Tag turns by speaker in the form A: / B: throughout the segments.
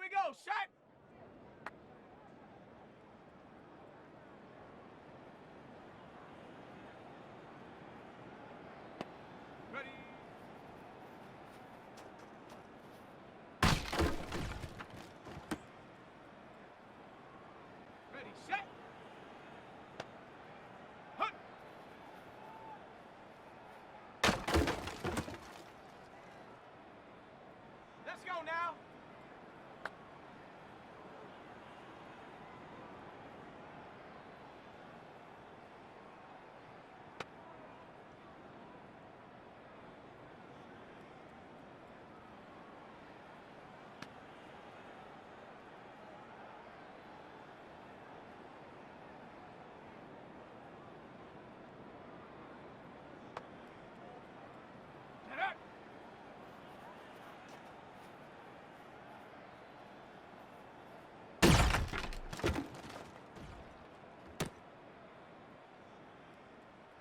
A: we go. Shot. Ready. Ready, set. Hunt. Let's go now. Set up.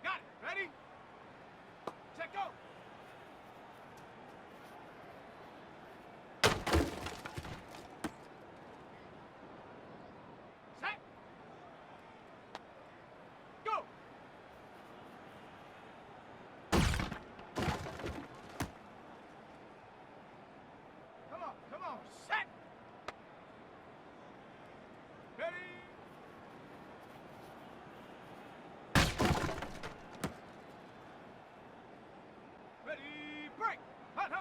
A: Got it. Ready? Set, go. Set. Go. Come on. Set. Ready. Ready, break! Hunt!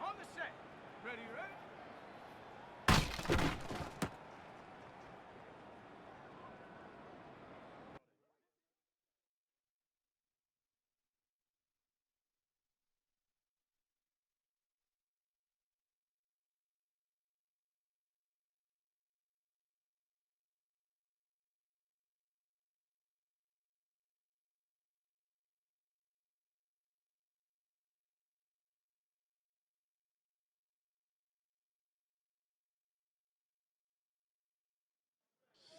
A: On the set. Ready?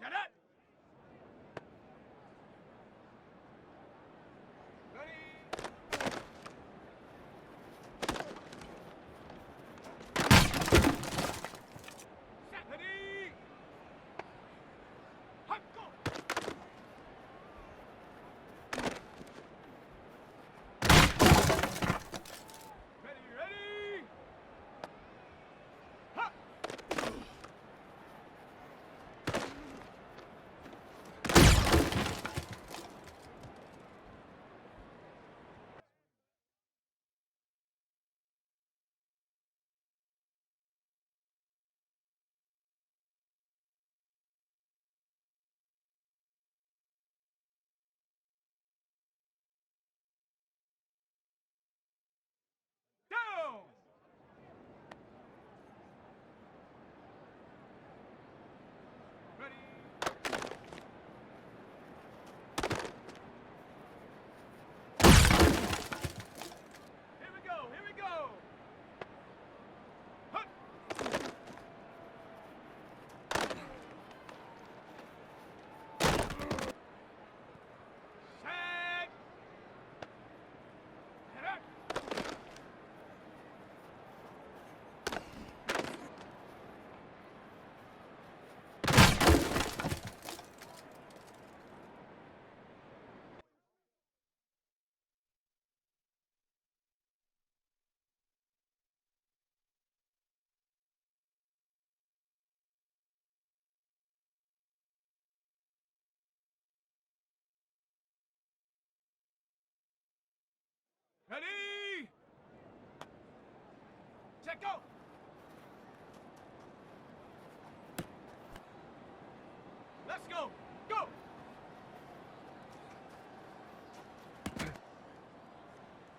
A: Shut up! Ready? Set! Ready? Hunt! Go! Ready? Hunt! Down! Ready? Here we go! Hunt! Set! Head up! Ready? Set, go! Let's go! Go!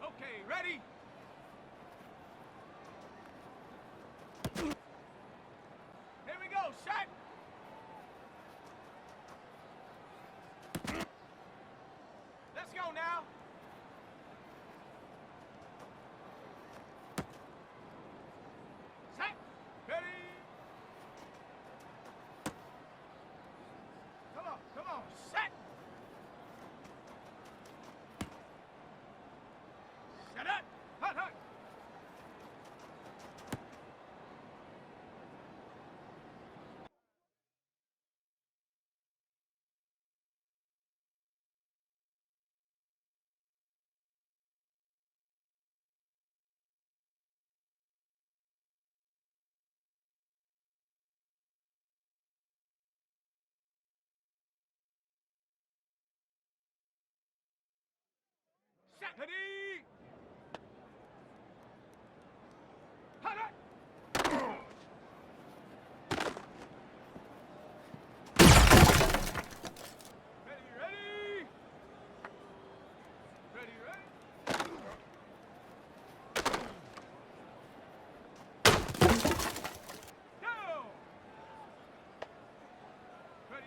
A: Okay, ready? Here we go, shot! Let's go now! Ready? Hot it! Ready, ready? Ready, ready? Down! Ready?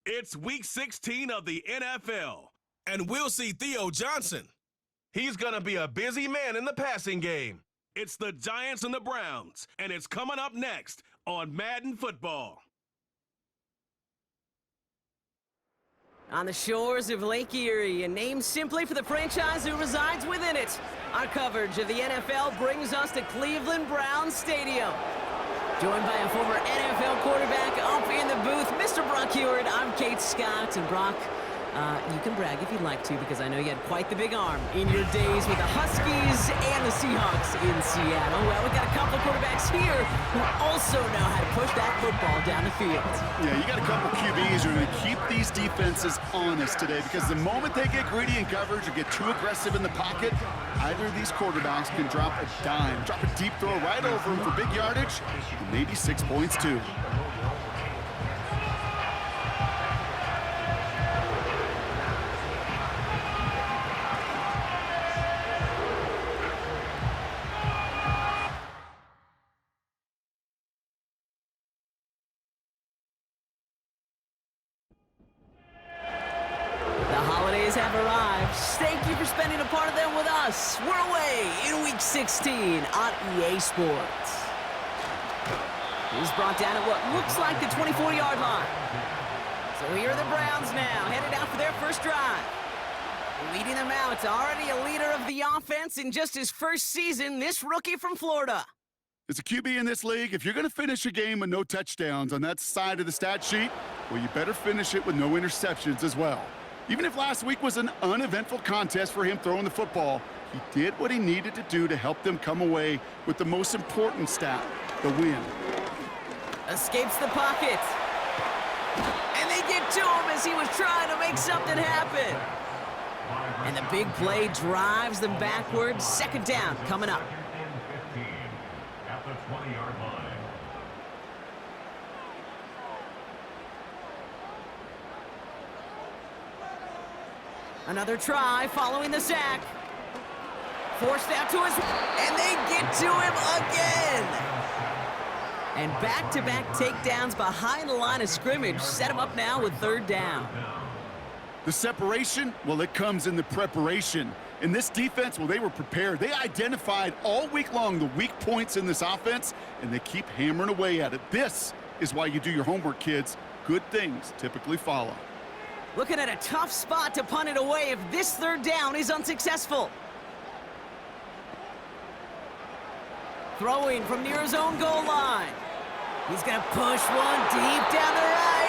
B: It's week 16 of the NFL, and we'll see Theo Johnson. He's going to be a busy man in the passing game. It's the Giants and the Browns, and it's coming up next on Madden Football.
C: On the shores of Lake Erie, and named simply for the franchise who resides within it, our coverage of the NFL brings us to Cleveland Browns Stadium. Joined by a former NFL quarterback up in the booth, Mr. Brock Hewitt. I'm Kate Scott, and Brock, You can brag if you'd like to, because I know you had quite the big arm in your days with the Huskies and the Seahawks in Seattle. Well, we got a couple of quarterbacks here who also know how to push that football down the field.
D: Yeah, you got a couple of QBs who are going to keep these defenses honest today, because the moment they get greedy in coverage or get too aggressive in the pocket, either of these quarterbacks can drop a dime, drop a deep throw right over them for big yardage, and maybe 6 points too.
C: Have arrived. Thank you for spending a part of them with us. We're away in Week 16 on EA Sports. He's brought down at what looks like the 24-yard line. So here are the Browns now, headed out for their first drive. Leading them out, already a leader of the offense in just his first season, this rookie from Florida.
D: As a QB in this league, if you're going to finish a game with no touchdowns on that side of the stat sheet, well, you better finish it with no interceptions as well. Even if last week was an uneventful contest for him throwing the football, he did what he needed to do to help them come away with the most important stat, the win.
C: Escapes the pocket. And they get to him as he was trying to make something happen. And the big play drives them backwards. Second down coming up.
E: At the 20-yard line.
C: Another try following the sack. Forced out to his... And they get to him again. And back-to-back takedowns behind the line of scrimmage set him up now with third down.
D: The separation, well, it comes in the preparation. In this defense, well, they were prepared. They identified all week long the weak points in this offense, and they keep hammering away at it. This is why you do your homework, kids. Good things typically follow.
C: Looking at a tough spot to punt it away if this third down is unsuccessful. Throwing from near his own goal line. He's going to push one deep down the right.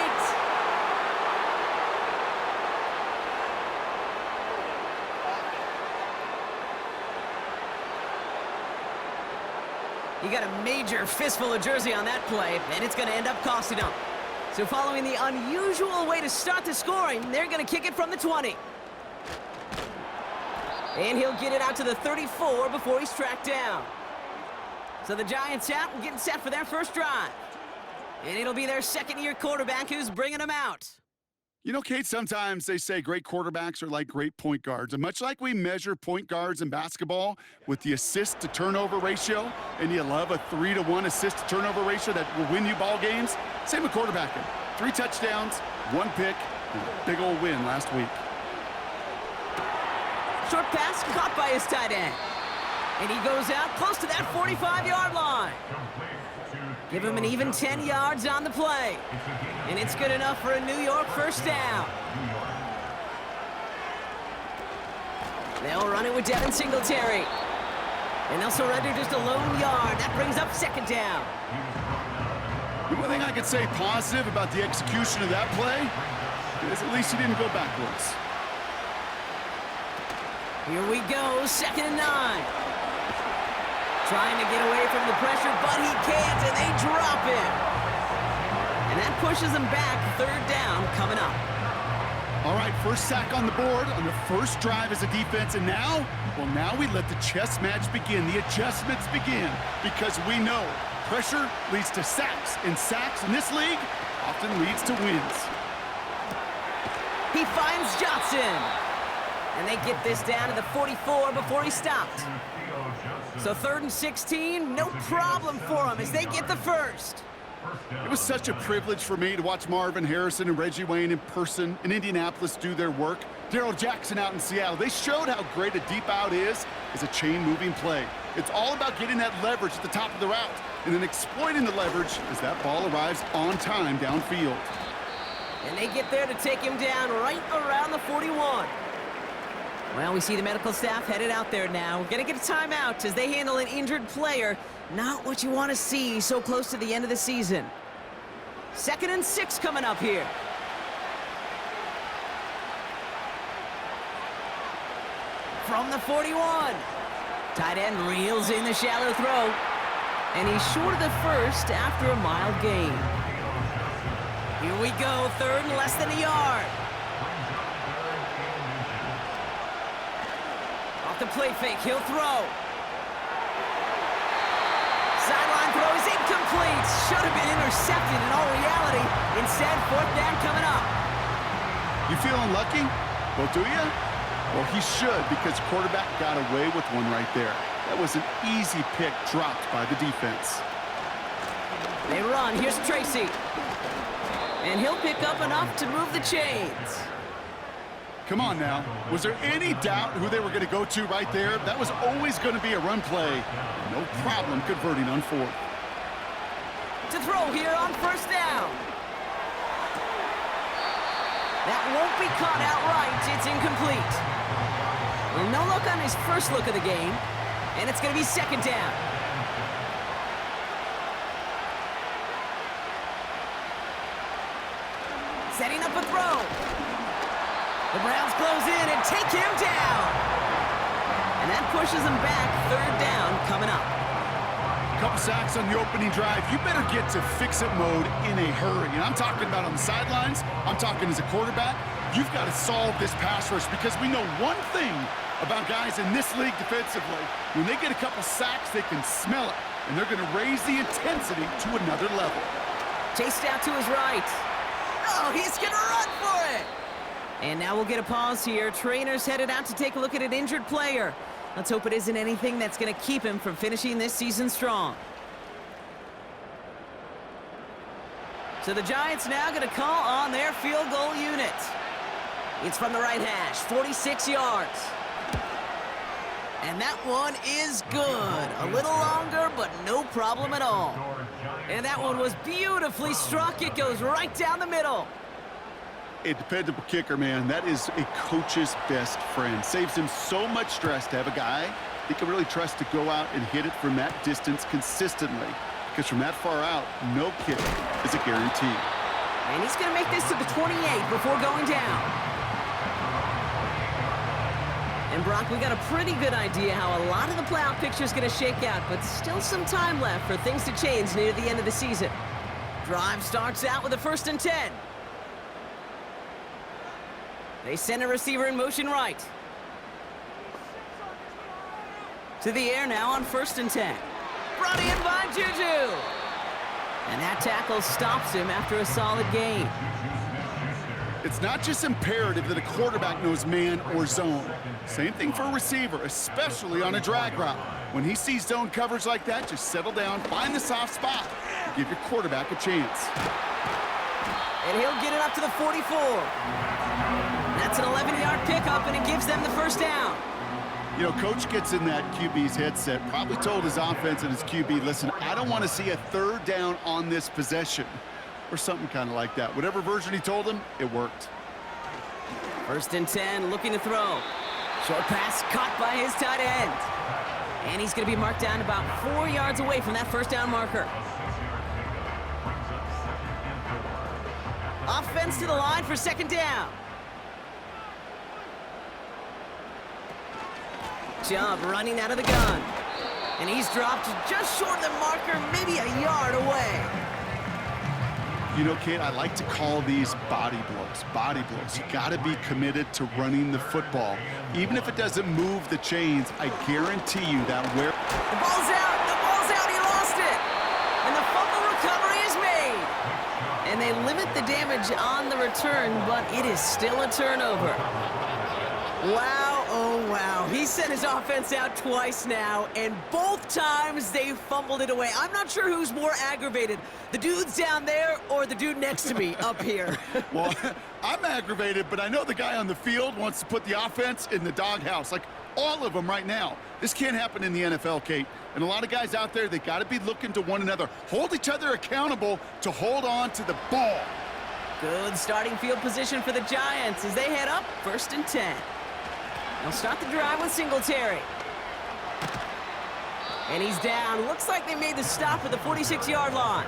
C: He got a major fistful of jersey on that play, and it's going to end up costing him. So following the unusual way to start the scoring, they're going to kick it from the 20. And he'll get it out to the 34 before he's tracked down. So the Giants out and getting set for their first drive. And it'll be their second-year quarterback who's bringing them out.
D: You know, Kate, sometimes they say great quarterbacks are like great point guards. And much like we measure point guards in basketball with the assist-to-turnover ratio, and you love a 3-to-1 assist-to-turnover ratio that will win you ball games, same with quarterbacking. 3 touchdowns, 1 pick, and a big old win last week.
C: Short pass caught by his tight end. And he goes out close to that 45-yard line. Give him an even 10 yards on the play. And it's good enough for a New York first down. They'll run it with Devin Singletary. And they'll surrender just a lone yard. That brings up second down.
D: The one thing I could say positive about the execution of that play is at least he didn't go backwards.
C: Here we go, 2nd and 9. Trying to get away from the pressure, but he can't, and they drop it. And that pushes them back, third down coming up.
D: All right, first sack on the board on the first drive as a defense, and now, well, now we let the chess match begin, the adjustments begin, because we know pressure leads to sacks, and sacks in this league often leads to wins.
C: He finds Johnson. And they get this down to the 44 before he stopped. So 3rd and 16, no problem for him as they get the first.
D: It was such a privilege for me to watch Marvin Harrison and Reggie Wayne in person in Indianapolis do their work. Darrell Jackson out in Seattle. They showed how great a deep out is as a chain-moving play. It's all about getting that leverage at the top of the route and then exploiting the leverage as that ball arrives on time downfield.
C: And they get there to take him down right around the 41. Well, we see the medical staff headed out there now. We're going to get a timeout as they handle an injured player. Not what you want to see so close to the end of the season. 2nd and 6 coming up here. from the 41. Tight end reels in the shallow throw. And he's short of the first after a mild gain. Here we go, third and less than a yard. Off the play fake, he'll throw. Sideline throw is incomplete. Should have been intercepted in all reality. Instead, fourth down coming up.
D: You feeling lucky? Well, do you? Well, he should, because the quarterback got away with one right there. That was an easy pick dropped by the defense.
C: They run. Here's Tracy. And he'll pick up enough to move the chains.
D: Come on now. Was there any doubt who they were going to go to right there? That was always going to be a run play. No problem converting on fourth.
C: To throw here on first down. That won't be caught outright. It's incomplete. Well, no look on his first look of the game. And it's going to be second down. Setting up a throw. The Browns close in and take him down. And that pushes him back. Third down coming up.
D: Couple sacks on the opening drive. You better get to fix-it mode in a hurry. And I'm talking about on the sidelines. I'm talking as a quarterback. You've got to solve this pass rush because we know one thing about guys in this league defensively. When they get a couple sacks, they can smell it. And they're going to raise the intensity to another level.
C: Chased out to his right. Oh, he's going to run for it. And now we'll get a pause here. Trainer's headed out to take a look at an injured player. Let's hope it isn't anything that's going to keep him from finishing this season strong. So the Giants now going to call on their field goal unit. It's from the right hash, 46 yards. And that one is good. A little longer, but no problem at all. And that one was beautifully struck. It goes right down the middle.
D: A dependable kicker, man. That is a coach's best friend. Saves him so much stress to have a guy he can really trust to go out and hit it from that distance consistently. Because from that far out, no kick is a guarantee.
C: And he's going to make this to the 28 before going down. And Brock, we got a pretty good idea how a lot of the playoff picture is going to shake out, but still some time left for things to change near the end of the season. Drive starts out with a 1st and 10. They send a receiver in motion right. To the air now on 1st and 10. Brought in by Juju. And that tackle stops him after a solid gain.
D: It's not just imperative that a quarterback knows man or zone. Same thing for a receiver, especially on a drag route. When he sees zone coverage like that, just settle down, find the soft spot, and give your quarterback a chance.
C: And he'll get it up to the 44. That's an 11-yard pickup, and it gives them the first down.
D: You know, coach gets in that QB's headset, probably told his offense and his QB, listen, I don't want to see a third down on this possession. Or something kind of like that. Whatever version he told him, it worked.
C: 1st and 10, looking to throw. Short pass caught by his tight end. And he's going to be marked down about 4 yards away from that first down marker. Offense to the line for 2nd down. Chubb running out of the gun. And he's dropped just short of the marker, maybe a yard away.
D: You know, Kate, I like to call these body blows. Body blows. You got to be committed to running the football. Even if it doesn't move the chains, I guarantee you that where...
C: The ball's out. The ball's out. He lost it. And the fumble recovery is made. And they limit the damage on the return, but it is still a turnover. Wow, oh wow. He sent his offense out twice now, and both times they fumbled it away. I'm not sure who's more aggravated, the dudes down there or the dude next to me up here.
D: Well, I'm aggravated, but I know the guy on the field wants to put the offense in the doghouse, like all of them right now. This can't happen in the NFL, Kate. And a lot of guys out there, they got to be looking to one another, hold each other accountable to hold on to the ball.
C: Good starting field position for the Giants as they head up 1st and 10. They'll start the drive with Singletary. And he's down. Looks like they made the stop at the 46-yard line.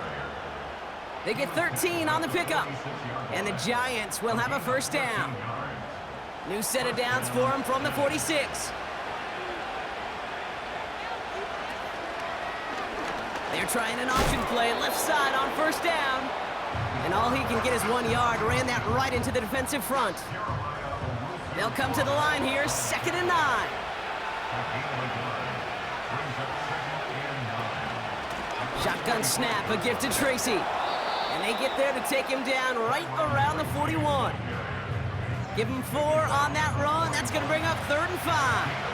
C: They get 13 on the pickup. And the Giants will have a first down. New set of downs for him from the 46. They're trying an option play left side on first down. And all he can get is 1 yard. Ran that right into the defensive front. They'll come to the line here, 2nd and 9. Shotgun snap, a gift to Tracy. And they get there to take him down right around the 41. Give him 4 on that run. That's going to bring up 3rd and 5.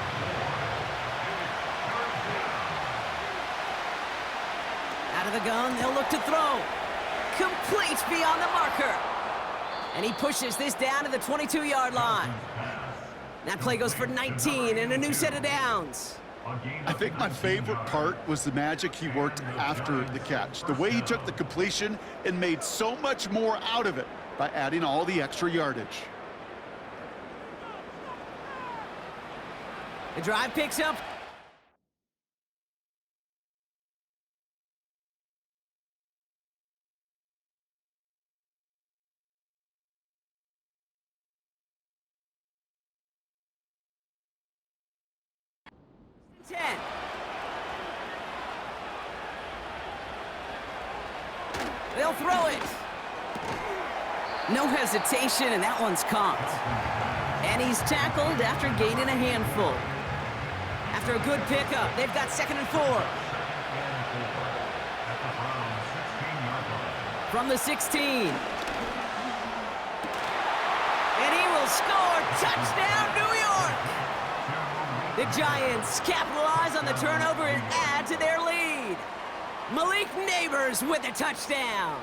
C: Out of the gun, they'll look to throw. Complete beyond the marker. And he pushes this down to the 22-yard line. That play goes for 19 and a new set of downs.
D: I think my favorite part was the magic he worked after the catch. The way he took the completion and made so much more out of it by adding all the extra yardage.
C: The drive picks up. They'll throw it. No hesitation, and that one's caught. And he's tackled after gaining a handful. After a good pickup, they've got 2nd and 4. From the 16. And he will score. Touchdown, New York! The Giants capitalize on the turnover and add to their lead. Malik Neighbors with a touchdown.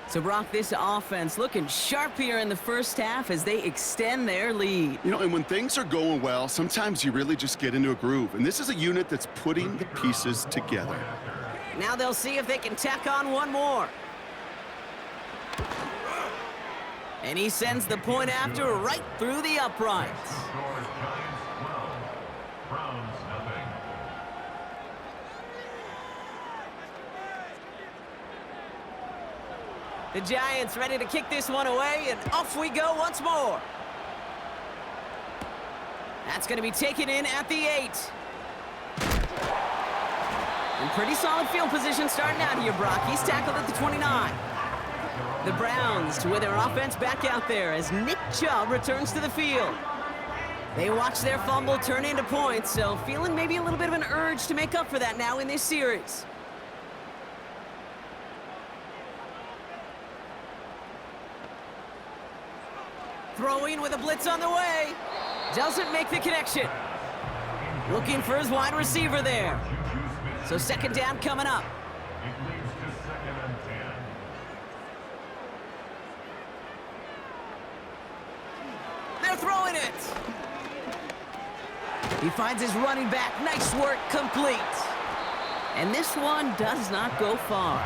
C: So, Brock, this offense looking sharp here in the first half as they extend their lead.
D: You know, and when things are going well, sometimes you really just get into a groove. And this is a unit that's putting the pieces together.
C: Now they'll see if they can tack on one more. And he sends the point after right through the uprights. The Giants ready to kick this one away, and off we go once more. That's going to be taken in at the 8. And pretty solid field position starting out here, Brock. He's tackled at the 29. The Browns with their offense back out there as Nick Chubb returns to the field. They watch their fumble turn into points, so feeling maybe a little bit of an urge to make up for that now in this series. Throwing with a blitz on the way. Doesn't make the connection. Looking for his wide receiver there. So 2nd down coming up. They're throwing it. He finds his running back. Nice work, complete. And this one does not go far.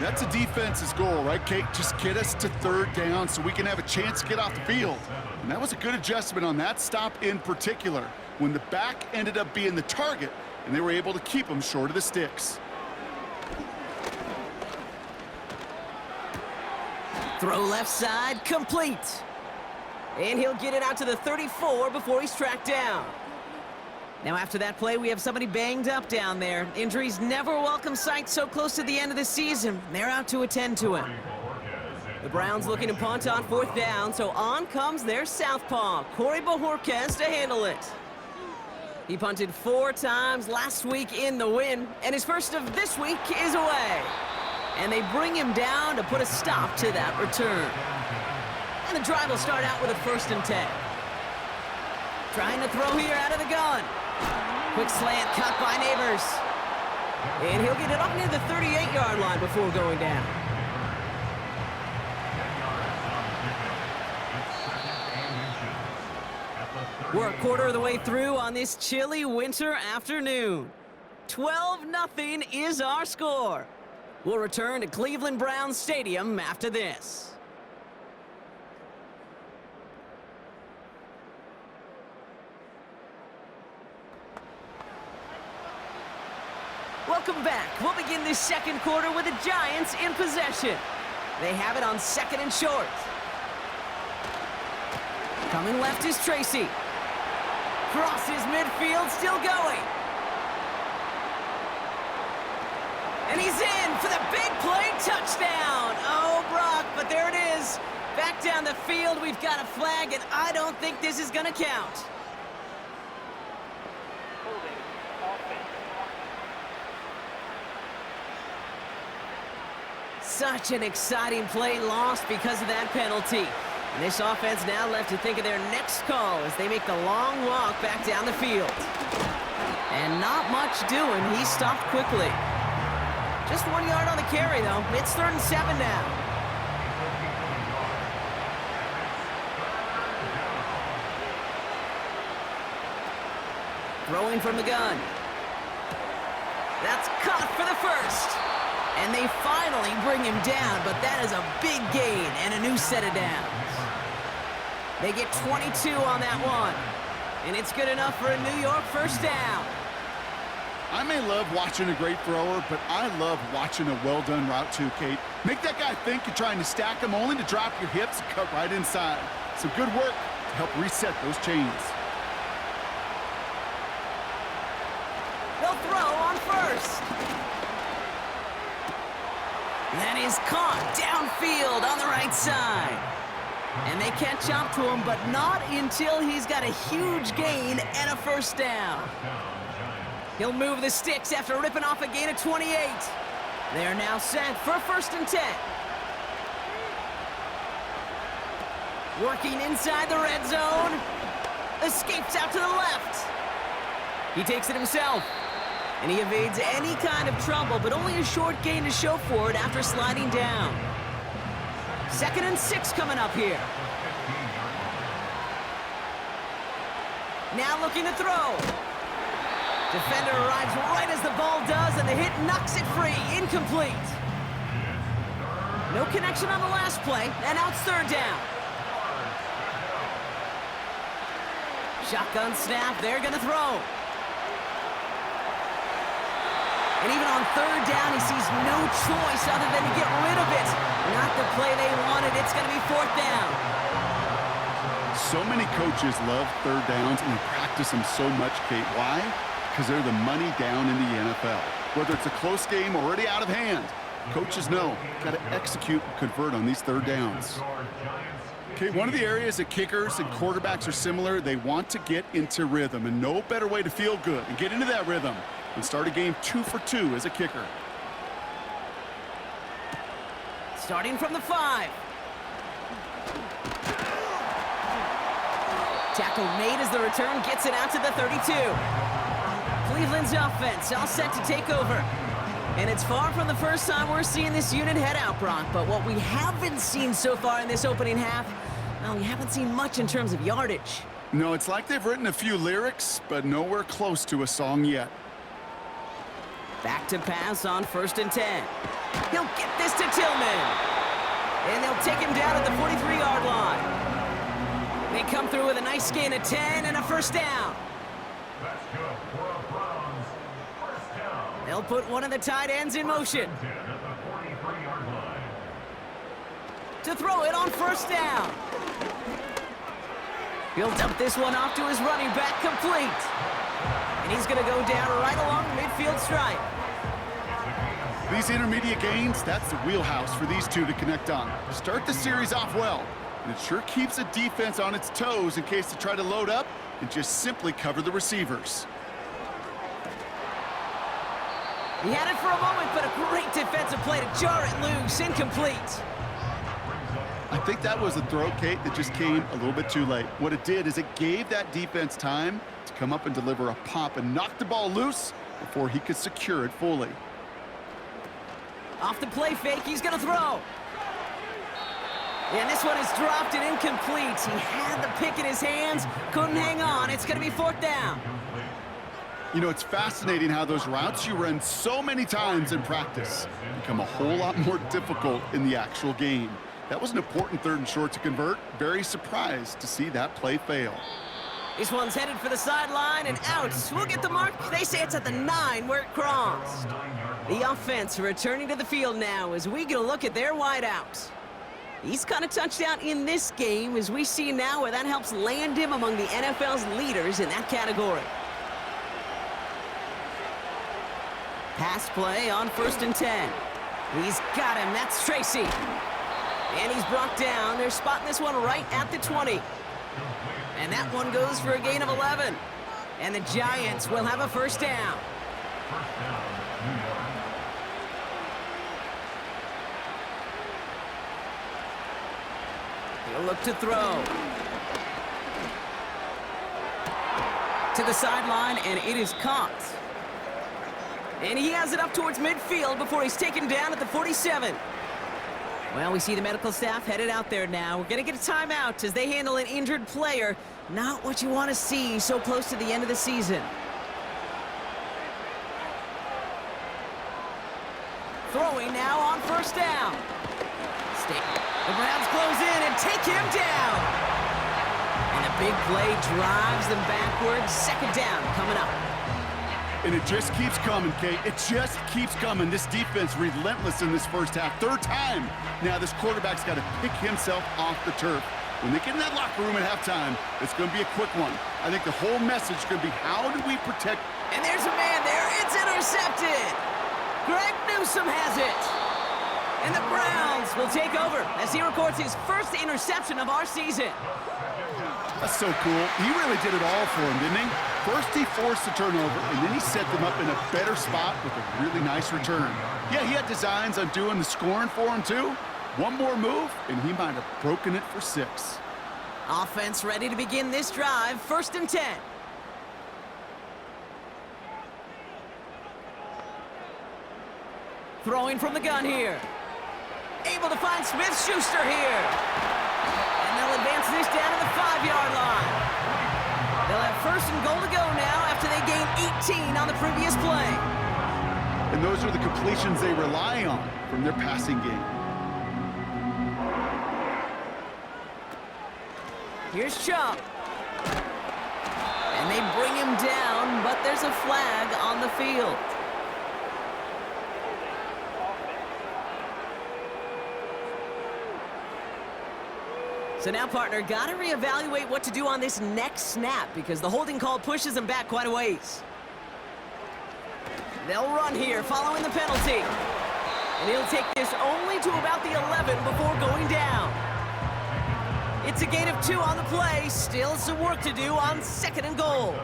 D: That's a defense's goal, right, Kate? Just get us to 3rd down so we can have a chance to get off the field. And that was a good adjustment on that stop in particular, when the back ended up being the target, and they were able to keep him short of the sticks.
C: Throw left side, complete. And he'll get it out to the 34 before he's tracked down. Now after that play, we have somebody banged up down there. Injuries never a welcome sight so close to the end of the season. They're out to attend to him. The Browns looking to punt on 4th down, so on comes their southpaw, Corey Bojorquez, to handle it. He punted 4 times last week in the win, and his first of this week is away. And they bring him down to put a stop to that return. And the drive will start out with a 1st and 10. Trying to throw here out of the gun. Quick slant cut by Neighbors. And he'll get it up near the 38-yard line before going down. We're a quarter of the way through on this chilly winter afternoon. 12-0 is our score. We'll return to Cleveland Browns Stadium after this. Welcome back. We'll begin this 2nd quarter with the Giants in possession. They have it on 2nd and short. Coming left is Tracy. Crosses midfield, still going. And he's in for the big play touchdown. Oh, Brock, but there it is. Back down the field, we've got a flag, and I don't think this is going to count. Such an exciting play lost because of that penalty. And this offense now left to think of their next call as they make the long walk back down the field. And not much doing. He stopped quickly. Just 1 yard on the carry, though. It's 3rd and 7 now. Throwing from the gun. That's caught for the first. And they finally bring him down, but that is a big gain and a new set of downs. They get 22 on that one. And it's good enough for a New York first down.
D: I may love watching a great thrower, but I love watching a well-done route too, Kate. Make that guy think you're trying to stack him only to drop your hips and cut right inside. Some good work to help reset those chains.
C: They'll throw on first. That is caught downfield on the right side. And they catch up to him, but not until he's got a huge gain and a first down. He'll move the sticks after ripping off a gain of 28. They are now set for 1st and 10. Working inside the red zone. Escapes out to the left. He takes it himself. And he evades any kind of trouble, but only a short gain to show for it after sliding down. 2nd and 6 coming up here. Now looking to throw. Defender arrives right as the ball does, and the hit knocks it free. Incomplete. No connection on the last play, and now it's 3rd down. Shotgun snap, they're going to throw. And even on 3rd down, he sees no choice other than to get rid of it. Not the play they wanted. It's going to be 4th down.
D: So many coaches love 3rd downs and practice them so much, Kate. Why? Because they're the money down in the NFL. Whether it's a close game or already out of hand, coaches know got to execute and convert on these 3rd downs. Okay, one of the areas that kickers and quarterbacks are similar, they want to get into rhythm, and no better way to feel good and get into that rhythm and start a game 2 for 2 as a kicker.
C: Starting from the 5. Tackle made as the return gets it out to the 32. Cleveland's offense all set to take over. And it's far from the first time we're seeing this unit head out, Brock. But what we haven't seen so far in this opening half, well, we haven't seen much in terms of yardage.
D: No, it's like they've written a few lyrics, but nowhere close to a song yet.
C: Back to pass on 1st and 10. He'll get this to Tillman. And they'll take him down at the 43-yard line. They come through with a nice gain of 10 and a first down.
E: That's good for a Browns first down.
C: They'll put one of the tight ends in motion.
E: 10 at the 43-yard line.
C: To throw it on 1st down. He'll dump this one off to his running back, complete. And he's going to go down right along the midfield stripe.
D: These intermediate gains, that's the wheelhouse for these two to connect on. Start the series off well, and it sure keeps the defense on its toes in case they try to load up and just simply cover the receivers.
C: He had it for a moment, but a great defensive play to jar it loose, incomplete.
D: I think that was a throw, Kate, that just came a little bit too late. What it did is it gave that defense time to come up and deliver a pop and knock the ball loose before he could secure it fully.
C: Off the play fake, he's going to throw. And this one is dropped and incomplete. He had the pick in his hands, couldn't hang on. It's going to be 4th down.
D: You know, it's fascinating how those routes you run so many times in practice become a whole lot more difficult in the actual game. That was an important 3rd and short to convert. Very surprised to see that play fail.
C: This one's headed for the sideline and out. We'll get the mark. They say it's at the 9 where it crossed. The offense returning to the field now as we get a look at their wideout. He's caught a touchdown in this game, as we see now where that helps land him among the NFL's leaders in that category. Pass play on 1st and 10. He's got him. That's Tracy. And he's brought down. They're spotting this one right at the 20. And that one goes for a gain of 11. And the Giants will have a first down.
E: First down, New York.
C: He'll look to throw. To the sideline, and it is caught. And he has it up towards midfield before he's taken down at the 47. Well, we see the medical staff headed out there now. We're going to get a timeout as they handle an injured player. Not what you want to see so close to the end of the season. Throwing now on 1st down. The Browns close in and take him down. And a big play drives them backwards. 2nd down coming up.
D: And it just keeps coming, Kate. It just keeps coming. This defense relentless in this first half. 3rd time. Now this quarterback's got to pick himself off the turf. When they get in that locker room at halftime, it's going to be a quick one. I think the whole message is going to be, how do we protect?
C: And there's a man there. It's intercepted. Greg Newsome has it. And the Browns will take over as he records his first interception of our season.
D: That's so cool. He really did it all for him, didn't he? First he forced the turnover, and then he set them up in a better spot with a really nice return. Yeah, he had designs on doing the scoring for him, too. One more move, and he might have broken it for 6.
C: Offense ready to begin this drive. 1st and 10. Throwing from the gun here. Able to find Smith-Schuster here. And they'll advance this down to the 5-yard line. They'll have 1st and goal to go now after they gained 18 on the previous play.
D: And those are the completions they rely on from their passing game.
C: Here's Chubb. And they bring him down, but there's a flag on the field. So now, partner, got to reevaluate what to do on this next snap because the holding call pushes them back quite a ways. They'll run here following the penalty. And he'll take this only to about the 11 before going down. It's a gain of 2 on the play. Still some work to do on 2nd and goal.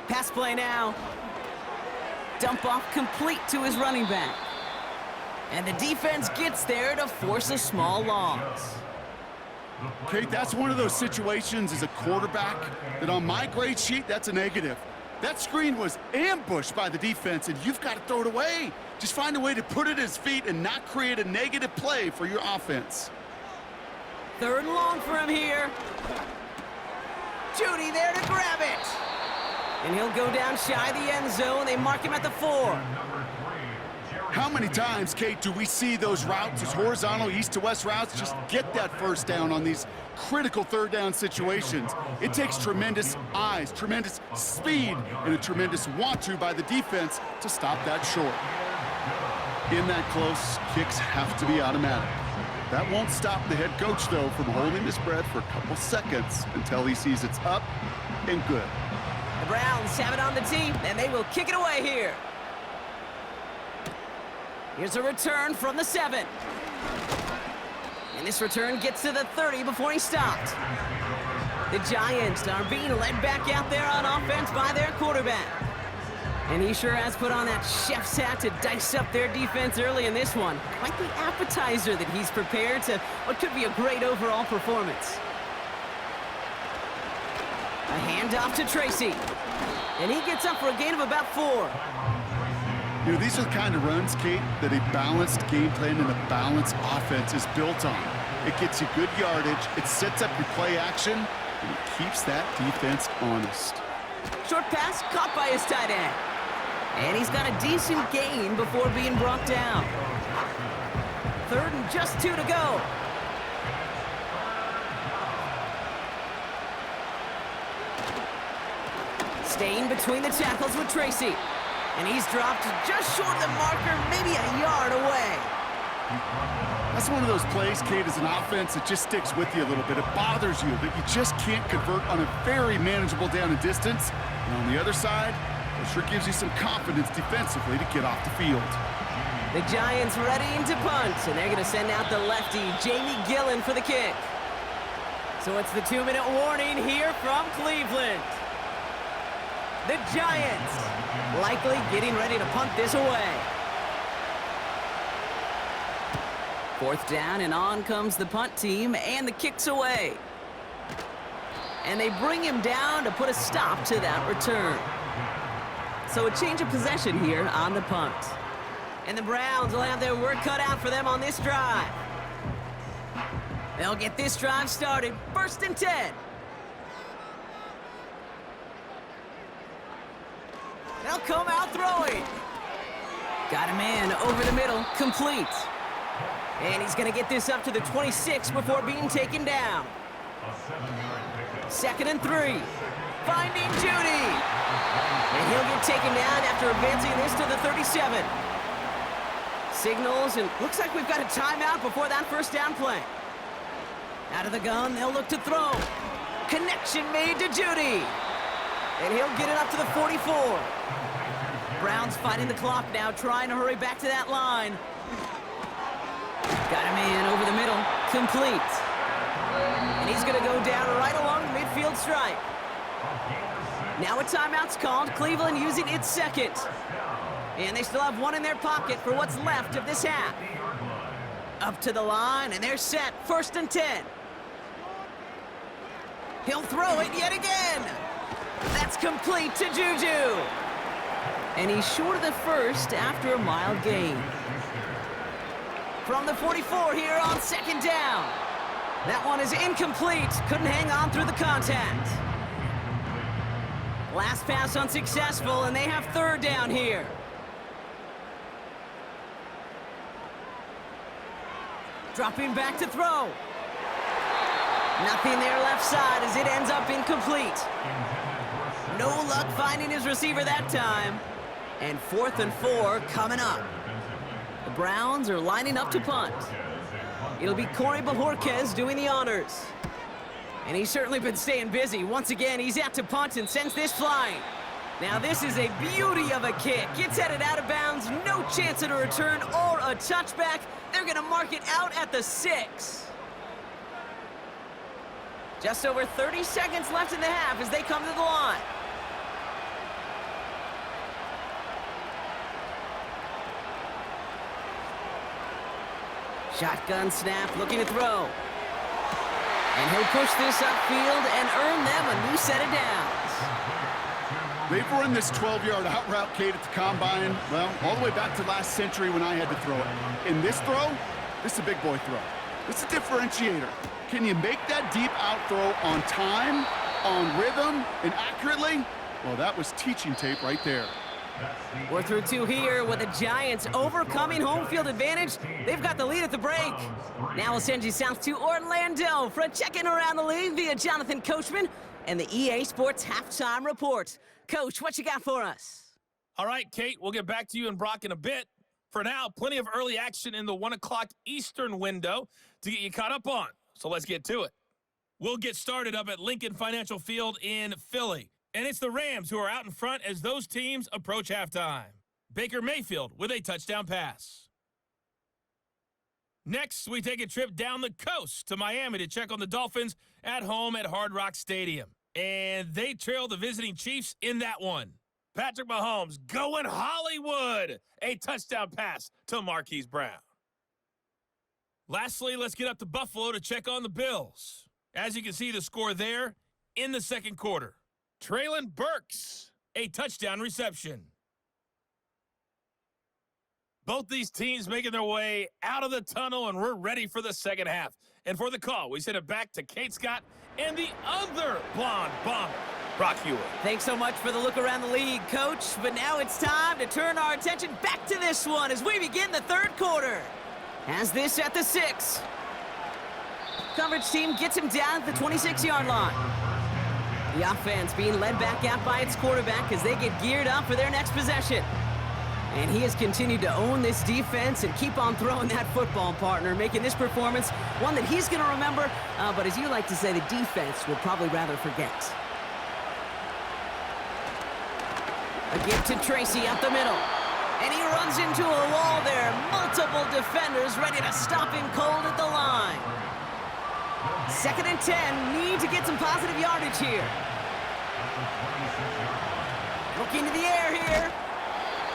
C: Pass play now. Dump off complete to his running back. And the defense gets there to force a small loss.
D: Kate, that's one of those situations as a quarterback that on my grade sheet, that's a negative. That screen was ambushed by the defense, and you've got to throw it away. Just find a way to put it at his feet and not create a negative play for your offense.
C: 3rd and long for him here. Judy there to grab it. And he'll go down shy of the end zone. They mark him at the 4.
D: How many times, Kate, do we see those routes, those horizontal east-to-west routes, just get that 1st down on these critical 3rd down situations? It takes tremendous eyes, tremendous speed, and a tremendous want-to by the defense to stop that short. In that close, kicks have to be automatic. That won't stop the head coach, though, from holding his breath for a couple seconds until he sees it's up and good.
C: The Browns have it on the tee, and they will kick it away here. Here's a return from the 7. And this return gets to the 30 before he stopped. The Giants are being led back out there on offense by their quarterback. And he sure has put on that chef's hat to dice up their defense early in this one. Quite the appetizer that he's prepared to what could be a great overall performance. A handoff to Tracy. And he gets up for a gain of about 4.
D: You know, these are the kind of runs, Kate, that a balanced game plan and a balanced offense is built on. It gets you good yardage, it sets up your play action, and it keeps that defense honest.
C: Short pass caught by his tight end. And he's got a decent gain before being brought down. 3rd and just 2 to go. Staying between the tackles with Tracy. And he's dropped just short of the marker, maybe a yard away.
D: That's one of those plays, Kate, as an offense that just sticks with you a little bit. It bothers you that you just can't convert on a very manageable down and distance. And on the other side, it sure gives you some confidence defensively to get off the field.
C: The Giants ready to punt, and they're going to send out the lefty, Jamie Gillen, for the kick. So it's the 2-minute warning here from Cleveland. The Giants likely getting ready to punt this away. 4th down, and on comes the punt team, and the kick's away. And they bring him down to put a stop to that return. So a change of possession here on the punt. And the Browns will have their work cut out for them on this drive. They'll get this drive started. 1st and 10. They'll come out throwing. Got a man over the middle, complete. And he's going to get this up to the 26 before being taken down. 2nd and 3. Finding Judy. And he'll get taken down after advancing this to the 37. Signals, and looks like we've got a timeout before that 1st down play. Out of the gun, they'll look to throw. Connection made to Judy. And he'll get it up to the 44. Browns fighting the clock now, trying to hurry back to that line. Got a man over the middle, complete. And he's going to go down right along the midfield stripe. Now a timeout's called, Cleveland using its 2nd. And they still have one in their pocket for what's left of this half. Up to the line, and they're set. 1st and 10. He'll throw it yet again. That's complete to Juju. And he's short of the 1st after a mild gain. From the 44 here on 2nd down. That one is incomplete. Couldn't hang on through the contact. Last pass unsuccessful, and they have 3rd down here. Dropping back to throw. Nothing there left side as it ends up incomplete. No luck finding his receiver that time. And 4th and 4 coming up. The Browns are lining up to punt. It'll be Corey Bajorquez doing the honors. And he's certainly been staying busy. Once again, he's out to punt and sends this flying. Now this is a beauty of a kick. It's headed out of bounds, no chance at a return or a touchback. They're gonna mark it out at the 6. Just over 30 seconds left in the half as they come to the line. Shotgun snap, looking to throw. And he'll push this upfield and earn them a new set of downs.
D: They've run this 12-yard out route, Kate, at the combine, well, all the way back to last century when I had to throw it. In this throw, this is a big boy throw. This is a differentiator. Can you make that deep out throw on time, on rhythm, and accurately? Well, that was teaching tape right there.
C: We're through 2 here with the Giants overcoming home field advantage. They've got the lead at the break. Now we'll send you south to Orlando for a check-in around the league via Jonathan Coachman and the EA Sports Halftime Report. Coach, what you got for us?
F: All right, Kate, we'll get back to you and Brock in a bit. For now, plenty of early action in the 1 o'clock Eastern window to get you caught up on. So let's get to it. We'll get started up at Lincoln Financial Field in Philly. And it's the Rams who are out in front as those teams approach halftime. Baker Mayfield with a touchdown pass. Next, we take a trip down the coast to Miami to check on the Dolphins at home at Hard Rock Stadium. And they trail the visiting Chiefs in that one. Patrick Mahomes going Hollywood. A touchdown pass to Marquise Brown. Lastly, let's get up to Buffalo to check on the Bills. As you can see, the score there in the second quarter. Traylon Burks, a touchdown reception. Both these teams making their way out of the tunnel, and we're ready for the second half. And for the call, we send it back to Kate Scott and the other blonde bomber, Brock Hewitt.
C: Thanks so much for the look around the league, Coach. But now it's time to turn our attention back to this one as we begin the third quarter. Has this at the 6. Coverage team gets him down at the 26-yard line. The offense being led back out by its quarterback as they get geared up for their next possession. And he has continued to own this defense and keep on throwing that football, partner, making this performance one that he's going to remember, but as you like to say, the defense will probably rather forget. A give to Tracy up the middle. And he runs into a wall there. Multiple defenders ready to stop him cold at the line. 2nd and 10, need to get some positive yardage here. Looking to the air here.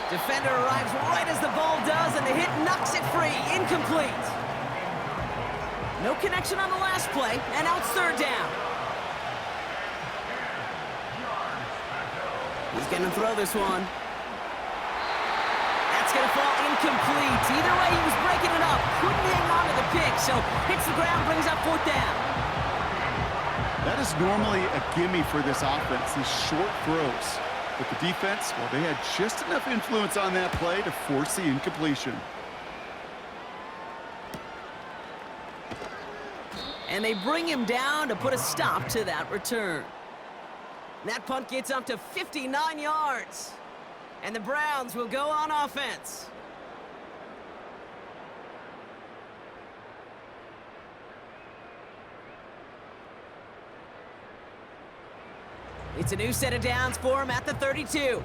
C: Defender arrives right as the ball does, and the hit knocks it free. Incomplete. No connection on the last play, and now it's 3rd down. He's going to throw this one. That's going to fall incomplete. Either way, he was breaking it up. Couldn't hang on to the pick, so hits the ground, brings up 4th down.
D: That is normally a gimme for this offense, these short throws. But the defense, well, they had just enough influence on that play to force the incompletion.
C: And they bring him down to put a stop to that return. That punt gets up to 59 yards. And the Browns will go on offense. It's a new set of downs for him at the 32.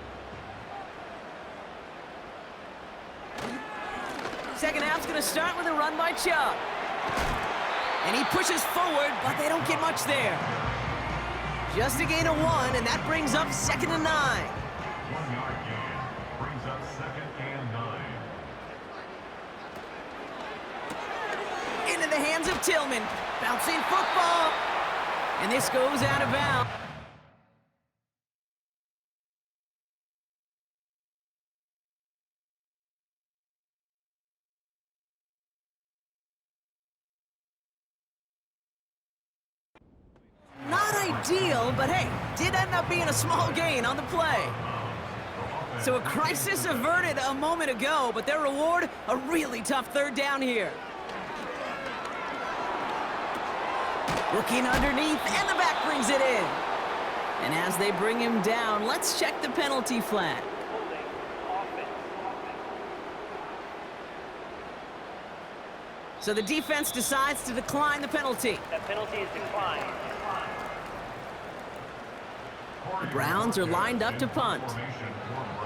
C: Second half's going to start with a run by Chubb. And he pushes forward, but they don't get much there. Just a gain of 1, and that brings up 2nd and 9.
E: 1-yard gain brings up 2nd and 9.
C: Into the hands of Tillman. Bouncing football. And this goes out of bounds. Not ideal, but hey, did end up being a small gain on the play. So a crisis averted a moment ago, but their reward, a really tough 3rd down here. Looking underneath, and the back brings it in. And as they bring him down, let's check the penalty flag. So the defense decides to decline the penalty.
G: That penalty is declined.
C: The Browns are lined up to punt.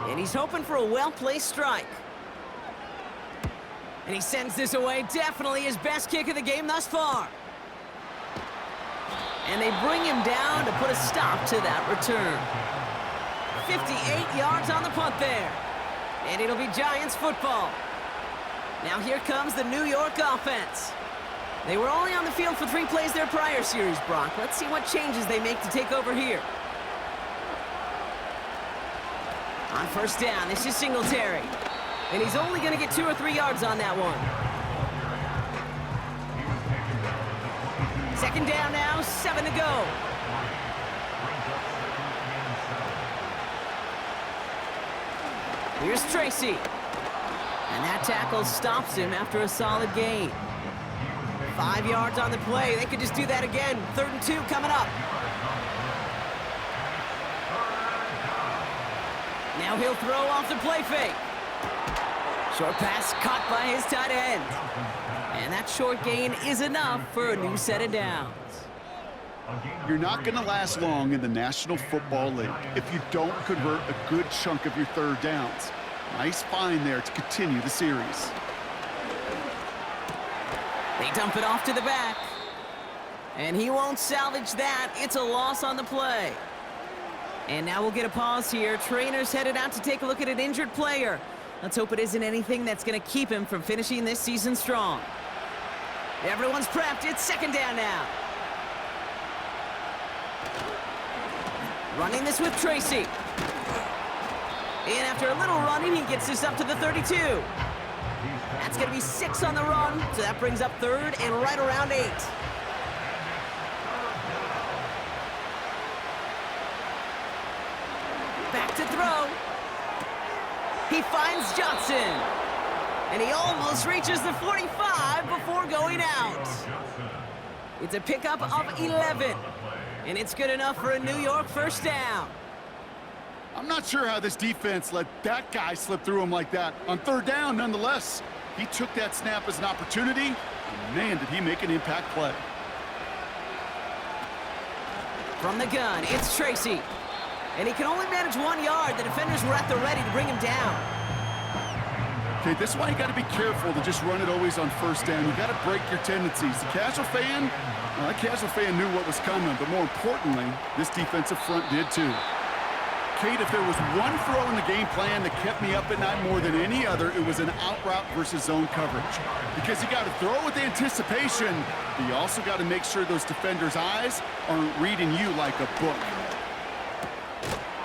C: And he's hoping for a well-placed strike. And he sends this away, definitely his best kick of the game thus far. And they bring him down to put a stop to that return. 58 yards on the punt there. And it'll be Giants football. Now here comes the New York offense. They were only on the field for 3 plays their prior series, Brock. Let's see what changes they make to take over here. On 1st down, this is Singletary. And he's only going to get 2 or 3 yards on that one. 2nd down now, 7 to go. Here's Tracy. And that tackle stops him after a solid gain. 5 yards on the play. They could just do that again. 3rd and 2 coming up. Now he'll throw off the play fake. Short pass caught by his tight end. And that short gain is enough for a new set of downs.
D: You're not going to last long in the National Football League if you don't convert a good chunk of your 3rd downs. Nice find there to continue the series.
C: They dump it off to the back. And he won't salvage that. It's a loss on the play. And now we'll get a pause here. Trainer's headed out to take a look at an injured player. Let's hope it isn't anything that's going to keep him from finishing this season strong. Everyone's prepped. It's 2nd down now. Running this with Tracy. And after a little running, he gets this up to the 32. That's going to be 6 on the run, so that brings up 3rd and right around 8. Back to throw. He finds Johnson. And he almost reaches the 45 before going out. It's a pickup of 11. And it's good enough for a New York 1st down.
D: I'm not sure how this defense let that guy slip through him like that. On third down, nonetheless, he took that snap as an opportunity, and man, did he make an impact play.
C: From the gun, it's Tracy. And he can only manage 1 yard. The defenders were at the ready to bring him down.
D: Okay, this is why you got to be careful to just run it always on first down. You got to break your tendencies. The casual fan, well, that casual fan knew what was coming, but more importantly, this defensive front did too. Kate, if there was one throw in the game plan that kept me up at night more than any other, it was an out route versus zone coverage. Because you got to throw with anticipation, but you also got to make sure those defenders' eyes aren't reading you like a book.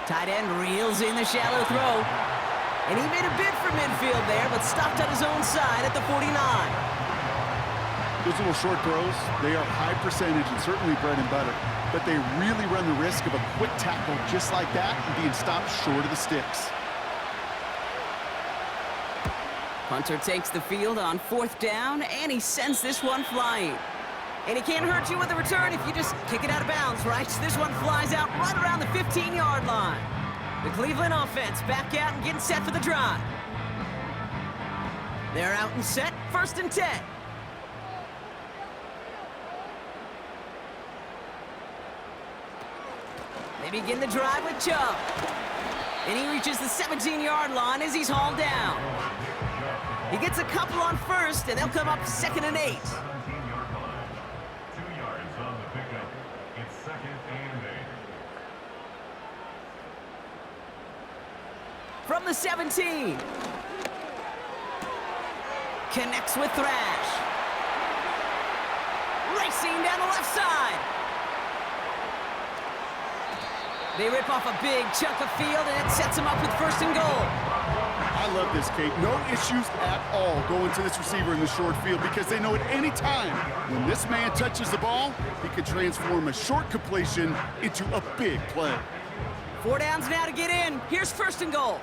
C: Tight end reels in the shallow throw. And he made a bid for midfield there, but stopped on his own side at the 49.
D: Those little short throws, they are high percentage and certainly bread and butter. But they really run the risk of a quick tackle just like that and being stopped short of the sticks.
C: Hunter takes the field on 4th down, and he sends this one flying. And he can't hurt you with a return if you just kick it out of bounds, right? This one flies out right around the 15-yard line. The Cleveland offense back out and getting set for the drive. They're out and set, 1st and 10. They begin the drive with Chubb. And he reaches the 17-yard line as he's hauled down. He gets a couple on 1st, and they'll come up 2nd and 8.
E: 17-yard line. 2 yards on the pickup. It's 2nd and 8.
C: From the 17. Connects with Thrash. Racing down the left side. They rip off a big chunk of field, and it sets them up with 1st and goal.
D: I love this, Kate. No issues at all going to this receiver in the short field because they know at any time when this man touches the ball, he can transform a short completion into a big play.
C: 4 downs now to get in. Here's 1st and goal.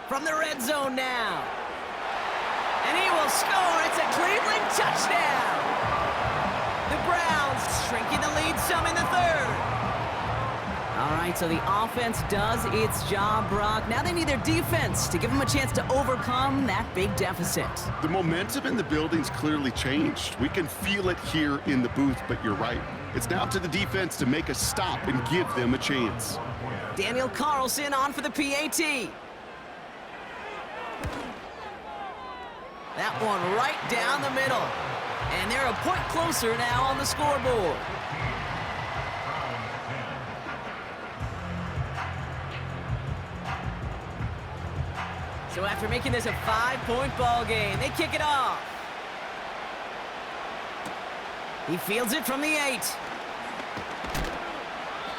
C: From the red zone now. And he will score. It's a Cleveland touchdown. The Browns shrinking the lead some in the 3rd. All right, so the offense does its job, Brock. Now they need their defense to give them a chance to overcome that big deficit.
D: The momentum in the building's clearly changed. We can feel it here in the booth, but you're right. It's now to the defense to make a stop and give them a chance.
C: Daniel Carlson on for the PAT. That one right down the middle. And they're a point closer now on the scoreboard. So after making this a 5-point ball game, they kick it off. He fields it from the 8.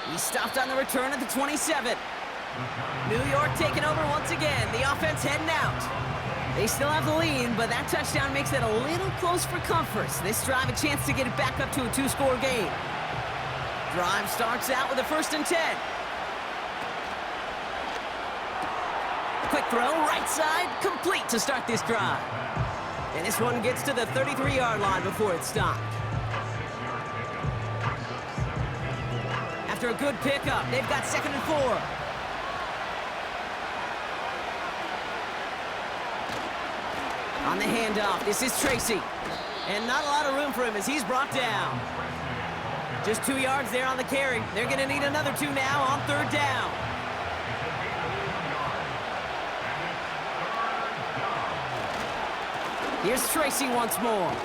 C: He stopped on the return at the 27. New York taking over once again. The offense heading out. They still have the lead, but that touchdown makes it a little close for comfort. This drive a chance to get it back up to a 2-score game. Drive starts out with a 1st and 10. Quick throw, right side, complete to start this drive. And this one gets to the 33-yard line before it's stopped. After a good pickup, they've got 2nd and 4. On the handoff, this is Tracy. And not a lot of room for him as he's brought down. Just 2 yards there on the carry. They're going to need another 2 now on 3rd down. Here's Tracy once more.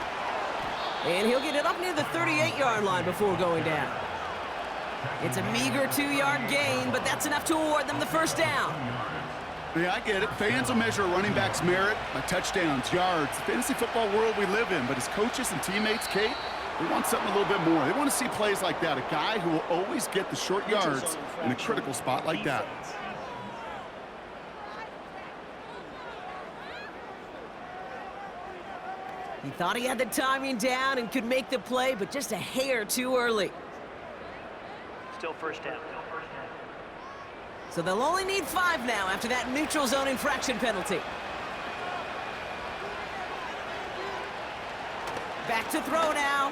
C: And he'll get it up near the 38-yard line before going down. It's a meager 2-yard gain, but that's enough to award them the 1st down.
D: Yeah, I get it. Fans will measure a running back's merit by touchdowns, yards, the fantasy football world we live in. But as coaches and teammates, Kate, they want something a little bit more. They want to see plays like that, a guy who will always get the short yards in a critical spot like that.
C: He thought he had the timing down and could make the play, but just a hair too early.
G: Still 1st down.
C: So they'll only need 5 now after that neutral zone infraction penalty. Back to throw now.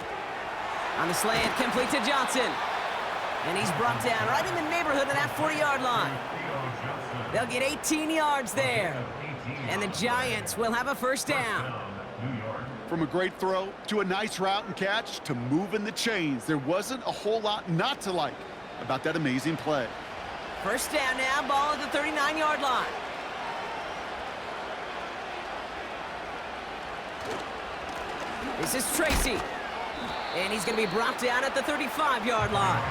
C: On the slant, complete to Johnson. And he's brought down right in the neighborhood of that 40-yard line. They'll get 18 yards there. And the Giants will have a first down.
D: From a great throw to a nice route and catch to moving the chains, there wasn't a whole lot not to like about that amazing play.
C: First down now, ball at the 39-yard line. This is Tracy. And he's going to be brought down at the 35-yard line.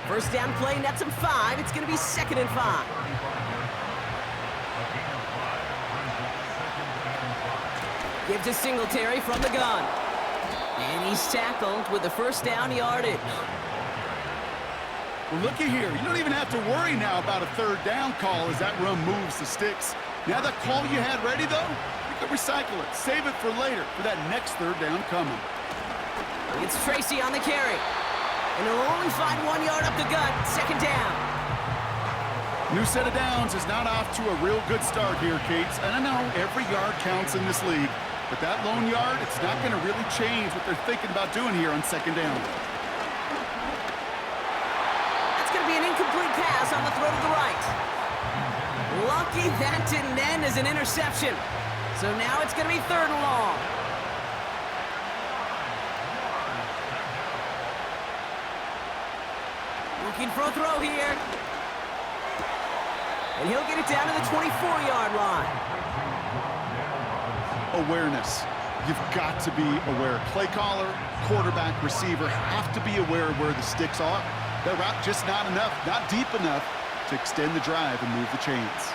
C: First down play, nets him 5. It's going to be 2nd and 5. Gives to Singletary from the gun. And he's tackled with the first down yardage.
D: Well, looky here. You don't even have to worry now about a third down call as that run moves the sticks. Now that call you had ready, though, you could recycle it. Save it for later for that next third down coming.
C: It's Tracy on the carry. And he'll only find 1 yard up the gut. 2nd down.
D: New set of downs is not off to a real good start here, Kates. And I know every yard counts in this league, but that lone yard, it's not going to really change what they're thinking about doing here on 2nd down.
C: That's going to be an incomplete pass on the throw to the right. Lucky that didn't end as an interception. So now it's going to be 3rd and long. Looking for a throw here. And he'll get it down to the 24-yard line.
D: Awareness. You've got to be aware. Play caller, quarterback, receiver have to be aware of where the sticks are. That route just not enough, not deep enough to extend the drive and move the chains.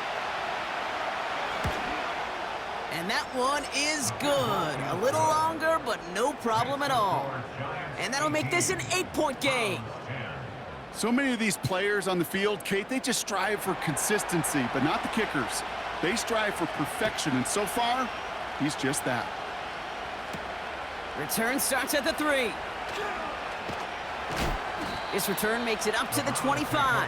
C: And that one is good. A little longer, but no problem at all. And that'll make this an 8-point game.
D: So many of these players on the field, Kate, they just strive for consistency, but not the kickers. They strive for perfection, and so far, he's just that.
C: Return starts at the 3. This return makes it up to the 25.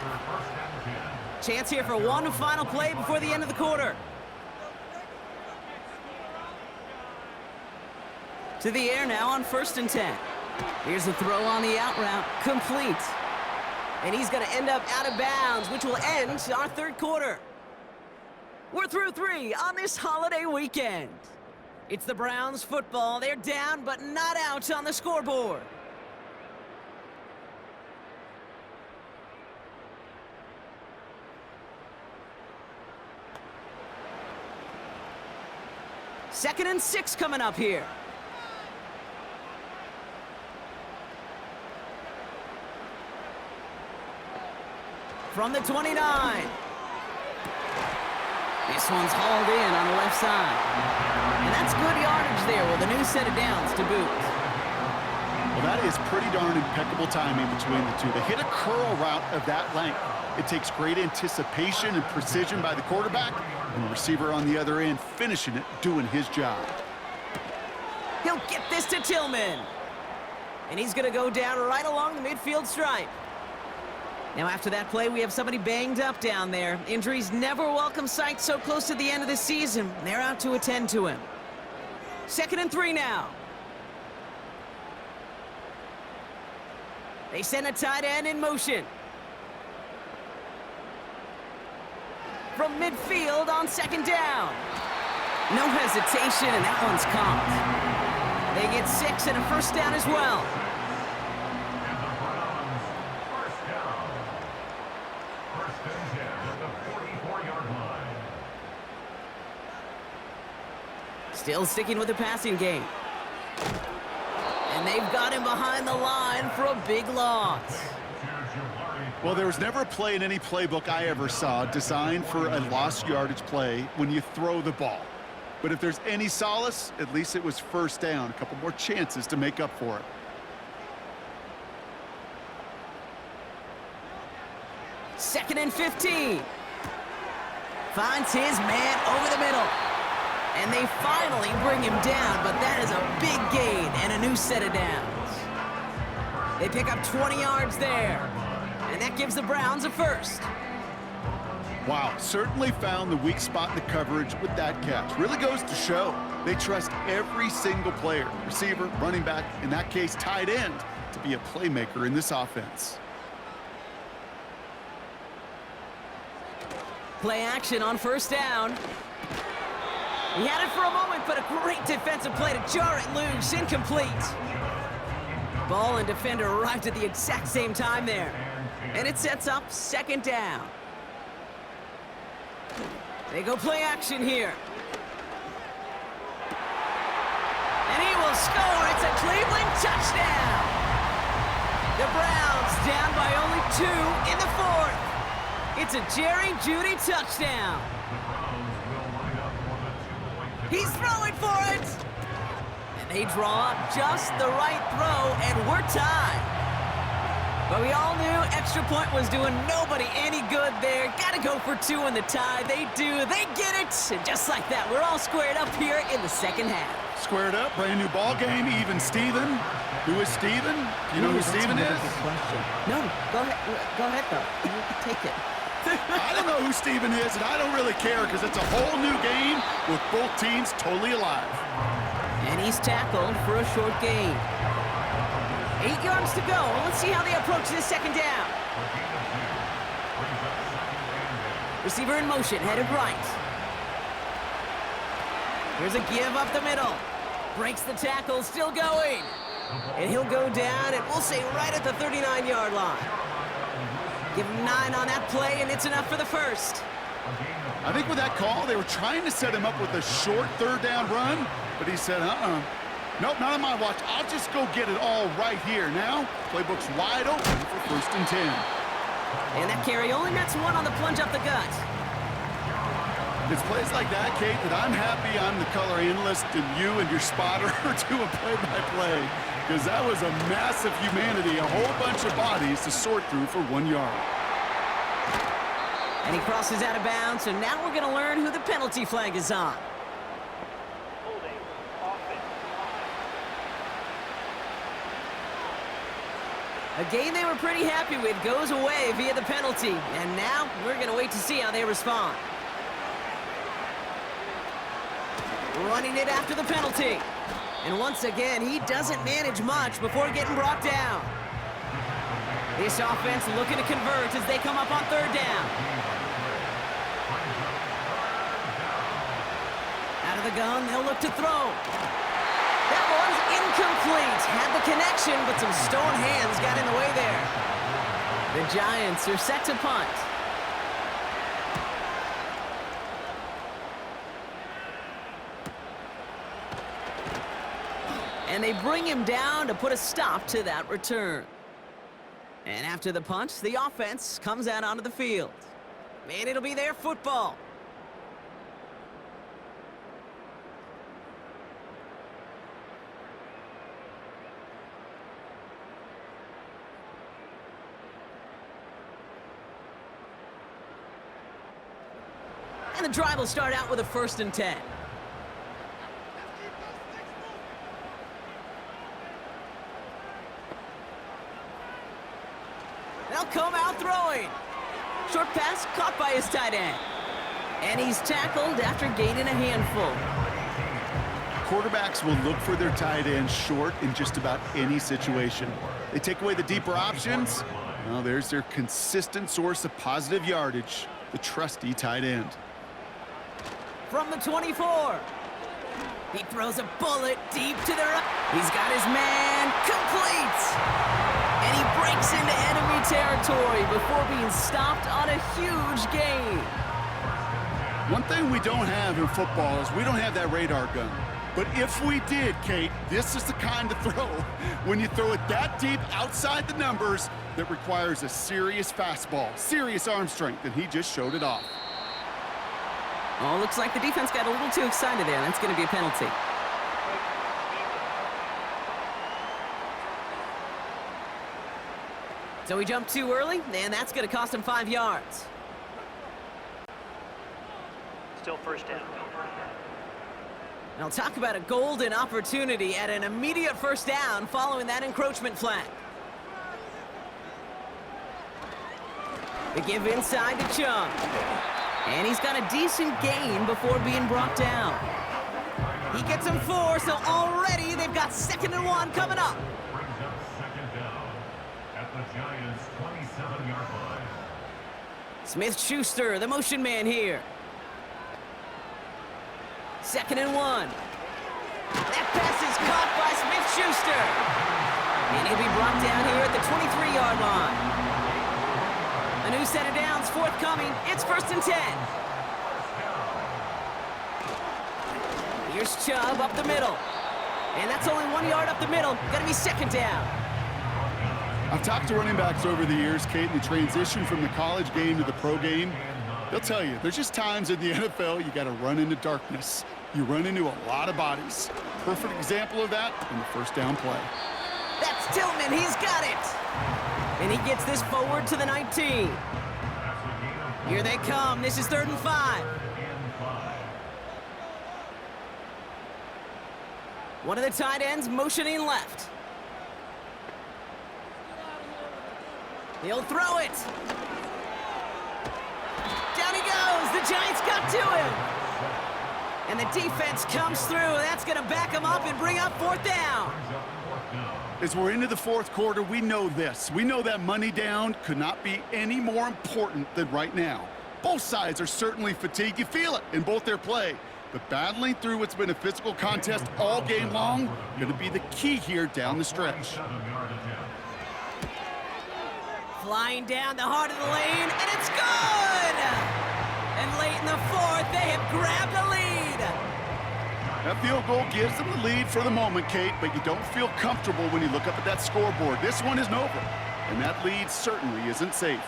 C: Chance here for one final play before the end of the quarter. To the air now on 1st and 10. Here's the throw on the out route, complete. And he's going to end up out of bounds, which will end our 3rd quarter. We're through 3 on this holiday weekend. It's the Browns football. They're down, but not out on the scoreboard. Second and 6 coming up here. From the 29. This one's hauled in on the left side. And that's good yardage there with a new set of downs to boot.
D: Well, that is pretty darn impeccable timing between the two. They hit a curl route of that length. It takes great anticipation and precision by the quarterback, and the receiver on the other end finishing it, doing his job.
C: He'll get this to Tillman. And he's going to go down right along the midfield stripe. Now, after that play, we have somebody banged up down there. Injuries never welcome sight so close to the end of the season. They're out to attend to him. 2nd and 3 now. They send a tight end in motion. From midfield on 2nd down. No hesitation, and that one's caught. They get 6 and a first down as well. Still sticking with the passing game. And they've got him behind the line for a big loss.
D: Well, there was never a play in any playbook I ever saw designed for a lost yardage play when you throw the ball. But if there's any solace, at least it was first down. A couple more chances to make up for it.
C: Second and 15. Finds his man over the middle. And they finally bring him down, but that is a big gain and a new set of downs. They pick up 20 yards there, and that gives the Browns a first.
D: Wow, certainly found the weak spot in the coverage with that catch. Really goes to show they trust every single player, receiver, running back, in that case, tight end, to be a playmaker in this offense.
C: Play action on first down. He had it for a moment, but a great defensive play to jar it loose. Incomplete. Ball and defender arrived at the exact same time there. And it sets up second down. They go play action here. And he will score. It's a Cleveland touchdown. The Browns down by only 2 in the fourth. It's a Jerry Jeudy touchdown. He's throwing for it. And they draw up just the right throw, and we're tied. But we all knew extra point was doing nobody any good there. Got to go for 2 in the tie. They do. They get it. And just like that, we're all squared up here in the second half.
D: Squared up, brand new ball game, even Steven. Who is Steven? You know who Steven is?
C: No, go ahead. Go ahead, though. You can take it.
D: I don't know who Steven is, and I don't really care because it's a whole new game with both teams totally alive.
C: And he's tackled for a short gain. 8 yards to go. Let's see how they approach this second down. Receiver in motion, headed right. Here's a give up the middle. Breaks the tackle, still going. And he'll go down, and we'll say right at the 39-yard line. Give him 9 on that play, and it's enough for the first.
D: I think with that call, they were trying to set him up with a short third down run, but he said, nope, not on my watch. I'll just go get it all right here. Now, playbook's wide open for 1st and 10.
C: And that carry only nets 1 on the plunge up the gut.
D: It's plays like that, Kate, that I'm happy I'm the color analyst and you and your spotter are doing play-by-play. Because that was a massive humanity, a whole bunch of bodies to sort through for 1 yard.
C: And he crosses out of bounds, so now we're going to learn who the penalty flag is on.
G: Holding offense.
C: A game they were pretty happy with goes away via the penalty. And now we're going to wait to see how they respond. Running it after the penalty. And once again, he doesn't manage much before getting brought down. This offense looking to convert as they come up on third down. Out of the gun, they'll look to throw. That one's incomplete. Had the connection, but some stone hands got in the way there. The Giants are set to punt. And they bring him down to put a stop to that return. And after the punt, the offense comes out onto the field. And it'll be their football. And the drive will start out with a 1st and 10. They'll come out throwing. Short pass caught by his tight end. And he's tackled after gaining a handful.
D: Quarterbacks will look for their tight end short in just about any situation. They take away the deeper options. Well, there's their consistent source of positive yardage, the trusty tight end.
C: From the 24. He throws a bullet deep to the right. He's got his man complete. And he breaks into enemy territory before being stopped on a huge gain.
D: One thing we don't have in football is we don't have that radar gun. But if we did, Kate, this is the kind of throw, when you throw it that deep outside the numbers, that requires a serious fastball, serious arm strength, and he just showed it off.
C: Oh, looks like the defense got a little too excited there. That's going to be a penalty. So he jumped too early, and that's going to cost him 5 yards.
G: Still 1st down.
C: Now talk about a golden opportunity at an immediate 1st down following that encroachment flag. The give inside to Chung. And he's got a decent gain before being brought down. He gets him 4, so already they've got 2nd and 1 coming up.
E: Brings up second down at the Giants' 27-yard line.
C: Smith-Schuster, the motion man here. 2nd and 1. That pass is caught by Smith-Schuster. And he'll be brought down here at the 23-yard line. A new set of downs forthcoming. It's 1st and 10. Here's Chubb up the middle. And that's only 1 yard up the middle. Gonna be 2nd down.
D: I've talked to running backs over the years, Kate, in the transition from the college game to the pro game. They'll tell you, there's just times in the NFL you got to run into darkness. You run into a lot of bodies. Perfect example of that in the 1st down play.
C: That's Tillman. He's got it. And he gets this forward to the 19. Here they come. This is 3rd and 5. One of the tight ends motioning left. He'll throw it. Down he goes. The Giants got to him. And the defense comes through. That's going to back him up and bring up 4th down.
D: As we're into the 4th quarter, we know this. We know that money down could not be any more important than right now. Both sides are certainly fatigued. You feel it in both their play. But battling through what's been a physical contest all game long, going to be the key here down the stretch.
C: Flying down the heart of the lane, and it's good! And late in the 4th, they have grabbed a lead.
D: That field goal gives them the lead for the moment, Kate, but you don't feel comfortable when you look up at that scoreboard. This one isn't over, and that lead certainly isn't safe.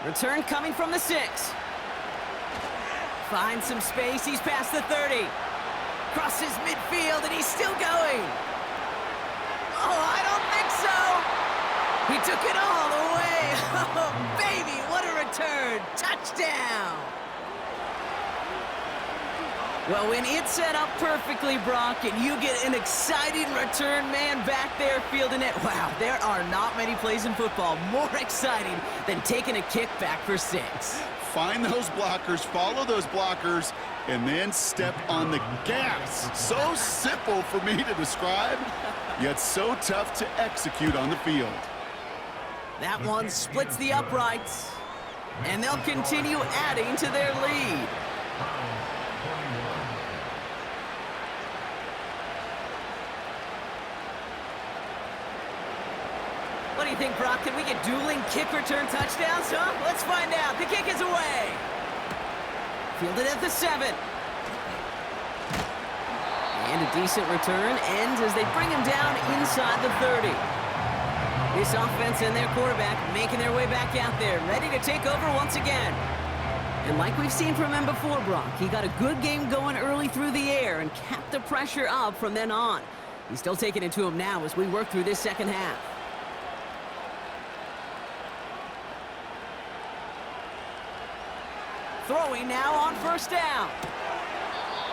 C: Return coming from the 6. Finds some space, he's past the 30. Crosses midfield, and he's still going. Oh, I don't think so. He took it all the way. Oh, baby, what a return. Touchdown. Well, when it's set up perfectly, Brock, and you get an exciting return man back there fielding it, wow, there are not many plays in football more exciting than taking a kick back for 6.
D: Find those blockers, follow those blockers, and then step on the gas. So simple for me to describe, yet so tough to execute on the field.
C: That one splits the uprights, and they'll continue adding to their lead. What do you think, Brock? Can we get dueling kick return touchdowns, huh? Let's find out. The kick is away. Fielded at the 7. And a decent return ends as they bring him down inside the 30. This offense and their quarterback making their way back out there, ready to take over once again. And like we've seen from him before, Brock, he got a good game going early through the air and kept the pressure up from then on. He's still taking it to him now as we work through this 2nd half. Throwing now on 1st down.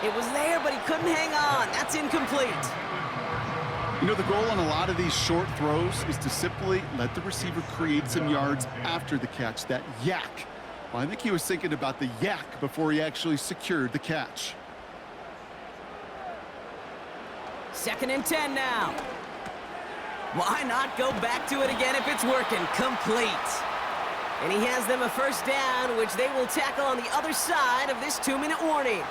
C: It was there, but he couldn't hang on. That's incomplete.
D: You know, the goal on a lot of these short throws is to simply let the receiver create some yards after the catch, that yak. Well, I think he was thinking about the yak before he actually secured the catch.
C: 2nd and 10 now. Why not go back to it again if it's working? Complete. And he has them a 1st down, which they will tackle on the other side of this 2-minute warning.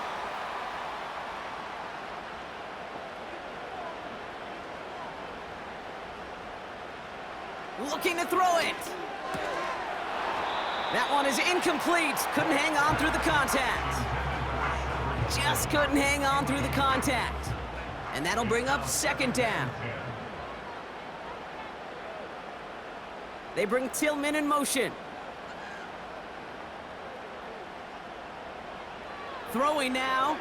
C: Looking to throw it. That one is incomplete. Couldn't hang on through the contact. Just couldn't hang on through the contact. And that'll bring up 2nd down. They bring Tillman in motion. Throwing now.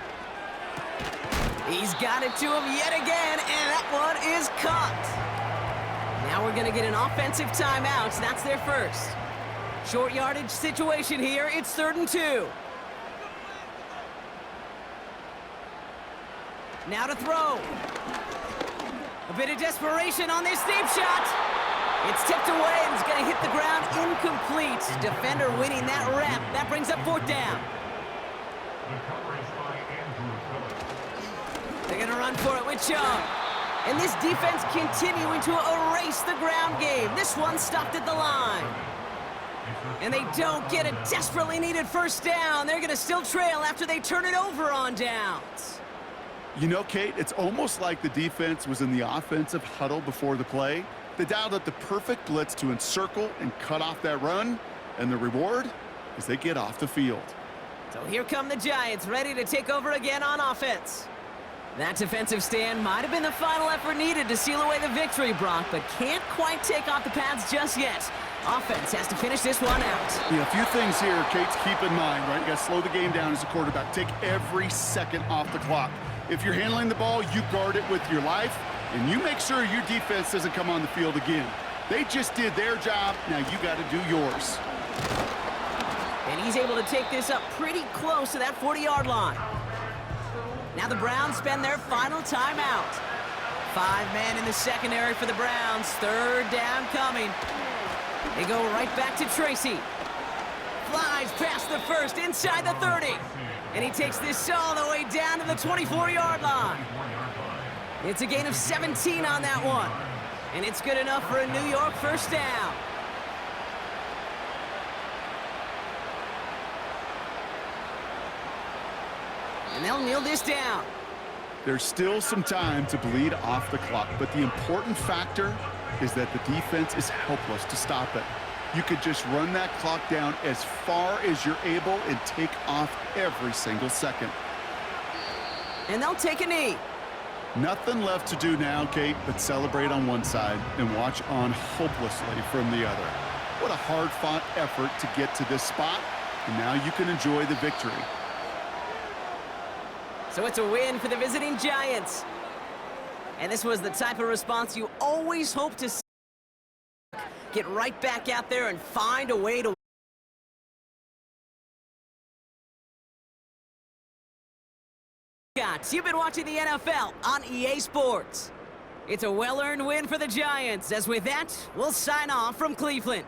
C: He's got it to him yet again, and that one is caught. Now we're going to get an offensive timeout. That's their first. Short yardage situation here. It's 3rd and 2. Now to throw. A bit of desperation on this deep shot. It's tipped away and it's going to hit the ground incomplete. Defender winning that rep. That brings up 4th down.
E: The coverage by Andrew Phillips.
C: They're going to run for it with Chung. And this defense continuing to erase the ground game. This one stopped at the line. And they don't get a desperately needed 1st down. They're going to still trail after they turn it over on downs.
D: You know, Kate, it's almost like the defense was in the offensive huddle before the play. They dialed up the perfect blitz to encircle and cut off that run. And the reward is they get off the field.
C: So here come the Giants, ready to take over again on offense. That defensive stand might have been the final effort needed to seal away the victory, Brock, but can't quite take off the pads just yet. Offense has to finish this one out.
D: Yeah, a few things here, Kate, to keep in mind, right? You got to slow the game down as a quarterback. Take every second off the clock. If you're handling the ball, you guard it with your life, and you make sure your defense doesn't come on the field again. They just did their job. Now you got to do yours.
C: And he's able to take this up pretty close to that 40-yard line. Now the Browns spend their final timeout. 5 men in the secondary for the Browns. 3rd down coming. They go right back to Tracy. Flies past the 1st, inside the 30. And he takes this all the way down to the 24-yard line. It's a gain of 17 on that one. And it's good enough for a New York 1st down. And they'll kneel this down.
D: There's still some time to bleed off the clock, but the important factor is that the defense is helpless to stop it. You could just run that clock down as far as you're able and take off every single second.
C: And they'll take a knee.
D: Nothing left to do now, Kate, but celebrate on one side and watch on hopelessly from the other. What a hard-fought effort to get to this spot, and now you can enjoy the victory.
C: So it's a win for the visiting Giants. And this was the type of response you always hope to see. Get right back out there and find a way to You've been watching the NFL on EA Sports. It's a well-earned win for the Giants, as with that, we'll sign off from Cleveland.